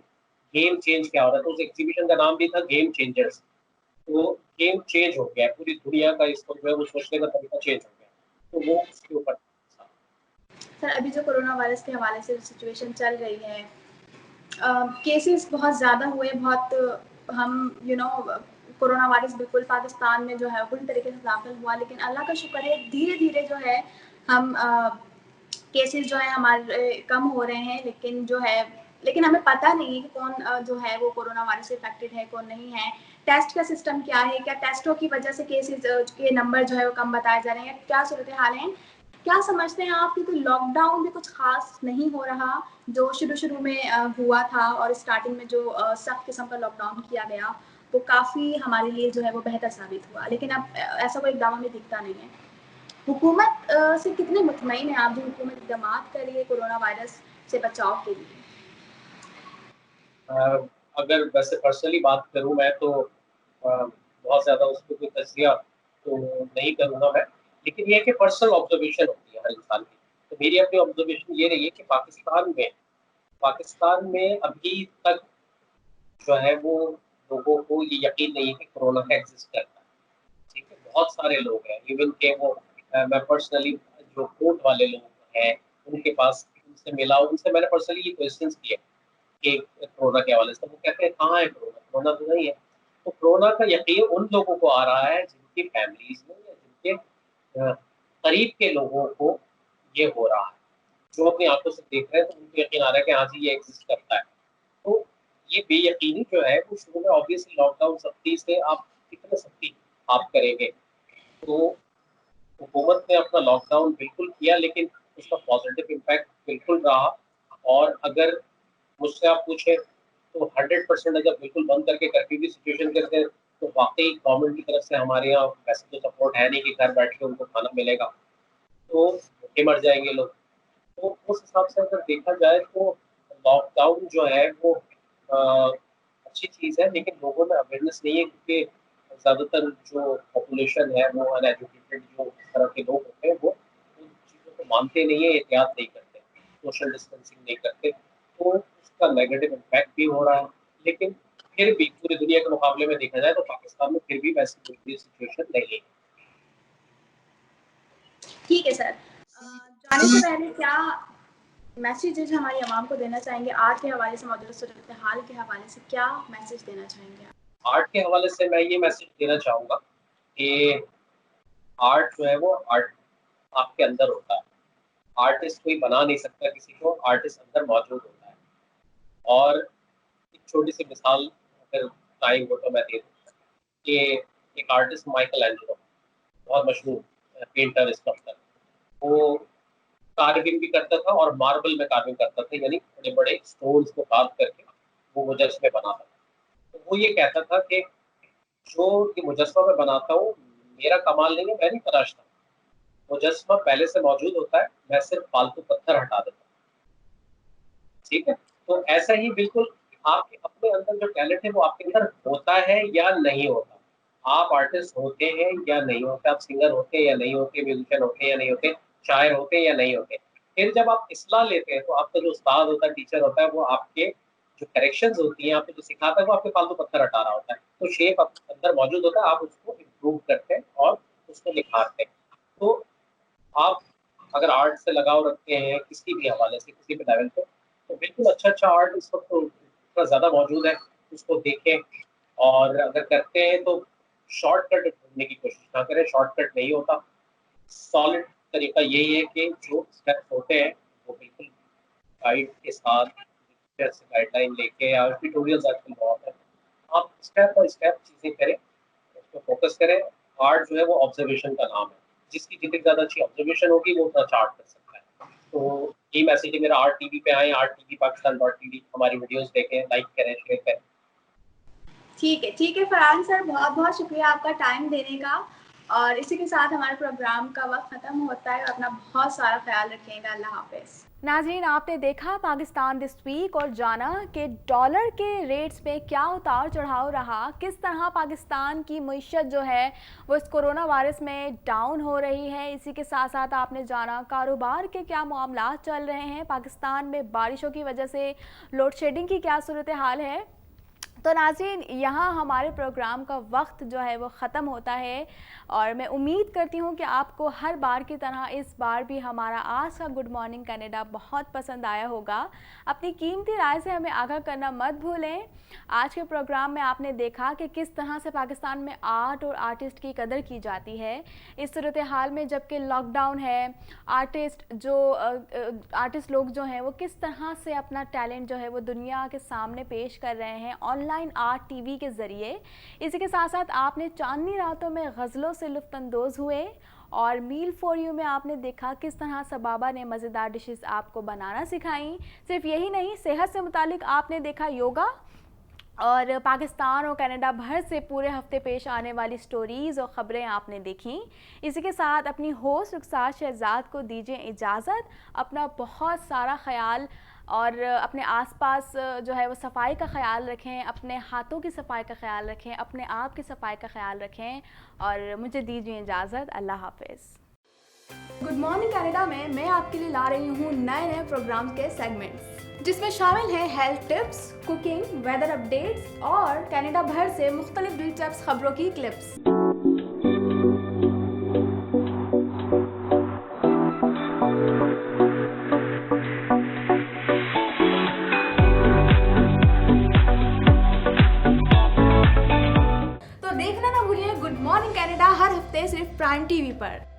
गेम चेंज क्या हो रहा था। उस एग्ज़िबिशन का नाम भी था गेम चेंजर्स। तो गेम चेंज हो गया है, पूरी दुनिया का इस वक़्त जो है वो सोचने का तरीका चेंज हो गया है। तो वो उसके ऊपर। सर अभी जो कोरोना वायरस के हवाले से सिचुएशन चल रही है, केसेस बहुत ज़्यादा हुए, बहुत हम कोरोना वायरस बिल्कुल पाकिस्तान में जो है पूरी तरीके से दाखिल हुआ, लेकिन अल्लाह का शुक्र है धीरे धीरे जो है हम केसेस जो है हमारे कम हो रहे हैं, लेकिन हमें पता नहीं है कि कौन जो है वो कोरोना वायरस से इफेक्टेड है, कौन नहीं है। टेस्ट का सिस्टम क्या है, क्या टेस्टों की वजह से केसेस के नंबर जो है वो कम बताए जा रहे हैं, क्या सूरत हाल है, क्या समझते हैं आप? क्योंकि लॉकडाउन भी कुछ खास नहीं हो रहा जो शुरू में हुआ था, और स्टार्टिंग में जो सख्त किस्म का लॉकडाउन किया गया वो काफ़ी हमारे लिए जो है वो बेहतर साबित हुआ, लेकिन अब ऐसा कोई इक़दाम हमें दिखता नहीं है। हुकूमत से कितने मुतमईन हैं आप जो हुकूमत इक़दाम कर रही है कोरोना वायरस से बचाव के लिए? अगर वैसे पर्सनली बात करूं मैं तो बहुत ज़्यादा उस पर कोई तजिया तो नहीं करूँगा मैं, लेकिन ये है कि पर्सनल ऑब्जर्वेशन होती है हर इंसान की। तो मेरी अपनी ऑब्जर्वेशन ये रही है कि पाकिस्तान में अभी तक जो है वो लोगों को ये यकीन नहीं है कि कोरोना का एग्जिस्ट करता है। ठीक है, बहुत सारे लोग हैं, इवन के वो मैं पर्सनली जो कोर्ट वाले लोग हैं उनके पास उनसे मिला, उनसे मैंने पर्सनली ये क्वेश्चंस किए कि कोरोना के हवाले से, वो कहते हैं कहाँ है कोरोना, कोरोना तो नहीं है। तो कोरोना का यकीन उन लोगों को आ रहा है जिनकी फैमिलीज में या जिनके करीब के लोगों को ये हो रहा है, जो अपनी आंखों से देख रहे हैं तो उनको यकीन आ रहा है कि हाँ जी ये एग्जिस्ट करता है। तो ये बेयकीनी जो है वो शुरू में ऑब्वियसली लॉकडाउन सख्ती से आप कितने सख्ती आप करेंगे, तो हुकूमत ने अपना लॉकडाउन बिल्कुल किया, लेकिन उसका पॉजिटिव इम्पैक्ट बिल्कुल रहा। और अगर मुझसे आप पूछें तो 100% अगर बिल्कुल बंद करके कर्फ्यू की सिचुएशन करते हैं तो वाकई गवर्नमेंट की तरफ से हमारे यहाँ वैसे तो सपोर्ट है नहीं कि घर बैठ के उनको खाना मिलेगा, तो भूखे मर जाएंगे लोग। तो उस हिसाब से अगर देखा जाए तो लॉकडाउन जो है वो अच्छी चीज़ है, लेकिन लोगों में अवेयरनेस नहीं है क्योंकि ज़्यादातर जो पॉपुलेशन है वो अनएजुकेटेड जो इस तरह के लोग होते हैं वो उन चीज़ों को मानते नहीं है, एहतियात नहीं करते, सोशल डिस्टेंसिंग नहीं करते, तो उसका नेगेटिव इम्पैक्ट भी हो रहा है। लेकिन फिर भी पूरी दुनिया के मुकाबले में देखा जाए तो पाकिस्तान में फिर भी वैसी कोई सिचुएशन नहीं है। ठीक है सर, जाने से पहले क्या मैसेजेज हमारी आवाम को देना चाहेंगे आर्ट के हवाले से, मौजूदा सूरत हाल के हवाले से क्या मैसेज देना चाहेंगे आप? आर्ट के हवाले से मैं ये मैसेज देना चाहूँगा कि आर्ट जो है वो आर्ट आपके अंदर होता है। आर्टिस्ट कोई बना नहीं सकता किसी को, आर्टिस्ट अंदर मौजूद होता है। और एक छोटी सी मिसाल अगर टाइम हो तो मैं दे दूँ कि एक आर्टिस्ट माइकल एंजेलो, बहुत मशहूर पेंटर स्कल्पटर, वो कार्विंग भी करता था और मार्बल में कार्विंग करता था, यानी बड़े बड़े स्टोन्स को कार्व करके वो मुजस्मे बनाता था। तो वो ये कहता था कि जो ये मुजस्मा मैं बनाता हूँ मेरा कमाल नहीं है, मैं नहीं तराशता, मुजस्मा पहले से मौजूद होता है, मैं सिर्फ फालतू पत्थर हटा देता हूँ। ठीक है, तो ऐसा ही बिल्कुल आपके अपने अंदर जो टैलेंट है वो आपके अंदर होता है या नहीं होता, आप आर्टिस्ट होते हैं या नहीं होते, आप सिंगर होते हैं या नहीं होते, म्यूजिशियन होते हैं या नहीं होते, शायर होते हैं या नहीं होते। फिर जब आप इस्लाह लेते हैं तो आपका जो उस्ताद होता है, टीचर होता है, वो आपके जो करेक्शंस होती हैं, आपको जो सिखाता है वो आपके फालतू पत्थर हटा रहा होता है, तो शेप आपके अंदर मौजूद होता है, आप उसको इम्प्रूव करते हैं और उसको निखारते हैं। तो आप अगर आर्ट से लगाव रखते हैं किसी भी हवाले से, किसी भी लेवल पे, तो बिल्कुल अच्छा आर्ट इस वक्त तो इतना ज़्यादा मौजूद है, उसको देखें। और अगर करते हैं तो शॉर्टकट ढूंढने की कोशिश ना करें, शॉर्टकट नहीं होता। सॉलिड तरीका यही है कि जो स्टेप्स होते हैं वो बिल्कुल गाइड के साथ, गाइडलाइन लेके, या ट्यूटोरियल्स आजकल बहुत है, आप स्टेप बाय स्टेप चीज़ें करें, उस पर फोकस करें। आर्ट जो है वो ऑब्जर्वेशन का नाम है, जिसकी जितनी ज़्यादा अच्छी ऑब्जर्वेशन होगी वो उतना अच्छा आर्ट कर सकता है। तो ये मैसेज है मेरा, आर्ट टीवी पे आए, arttv.pakistan.tv, हमारी वीडियोस देखें, लाइक करें, शेयर करें। ठीक है फरहान सर, बहुत बहुत शुक्रिया आपका टाइम देने का, और इसी के साथ हमारे प्रोग्राम का वक्त ख़त्म होता है। अपना बहुत सारा ख्याल रखिएगा, अल्लाह हाफिज़। नाज़रीन, आपने देखा पाकिस्तान दिस वीक और जाना कि डॉलर के रेट्स में क्या उतार चढ़ाव रहा, किस तरह पाकिस्तान की मईशत जो है वो इस कोरोना वायरस में डाउन हो रही है। इसी के साथ साथ आपने जाना कारोबार के क्या मामला चल रहे हैं, पाकिस्तान में बारिशों की वजह से लोड शेडिंग की क्या सूरत हाल है, तो नाज़रीन, यहाँ हमारे प्रोग्राम का वक्त जो है वो ख़त्म होता है और मैं उम्मीद करती हूँ कि आपको हर बार की तरह इस बार भी हमारा आज का गुड मॉर्निंग कनाडा बहुत पसंद आया होगा। अपनी कीमती राय से हमें आगाह करना मत भूलें। आज के प्रोग्राम में आपने देखा कि किस तरह से पाकिस्तान में आर्ट और आर्टिस्ट की कदर की जाती है। इस सूरत हाल में जबकि लॉकडाउन है, आर्टिस्ट लोग जो हैं वो किस तरह से अपना टैलेंट जो है वो दुनिया के सामने पेश कर रहे हैं ऑनलाइन आर्ट टीवी के ज़रिए। इसी के साथ साथ आपने चांदनी रातों में गज़लों से लुत्फ़अंदोज़ हुए और मील फॉर यू में आपने देखा किस तरह सबाबा ने मज़ेदार डिशेस आपको बनाना सिखाई। सिर्फ यही नहीं, सेहत से मुतालिक आपने देखा योगा और पाकिस्तान और कनाडा भर से पूरे हफ्ते पेश आने वाली स्टोरीज़ और ख़बरें आपने देखी। इसी के साथ अपनी होस्ट रुखसार शहजाद को दीजिए इजाज़त। अपना बहुत सारा ख्याल और अपने आसपास जो है वो सफाई का ख्याल रखें, अपने हाथों की सफाई का ख्याल रखें, अपने आप की सफाई का ख्याल रखें और मुझे दीजिए इजाज़त। अल्लाह हाफ़िज़। गुड मॉर्निंग कनाडा में मैं आपके लिए ला रही हूँ नए नए प्रोग्राम्स के सेगमेंट्स, जिसमें शामिल हैं health tips, cooking, weather updates और कनाडा भर से मुख्तलिफ दिलचस्प खबरों की क्लिप्स। तो देखना ना भूलिए गुड मॉर्निंग कनाडा हर हफ्ते सिर्फ प्राइम टीवी पर।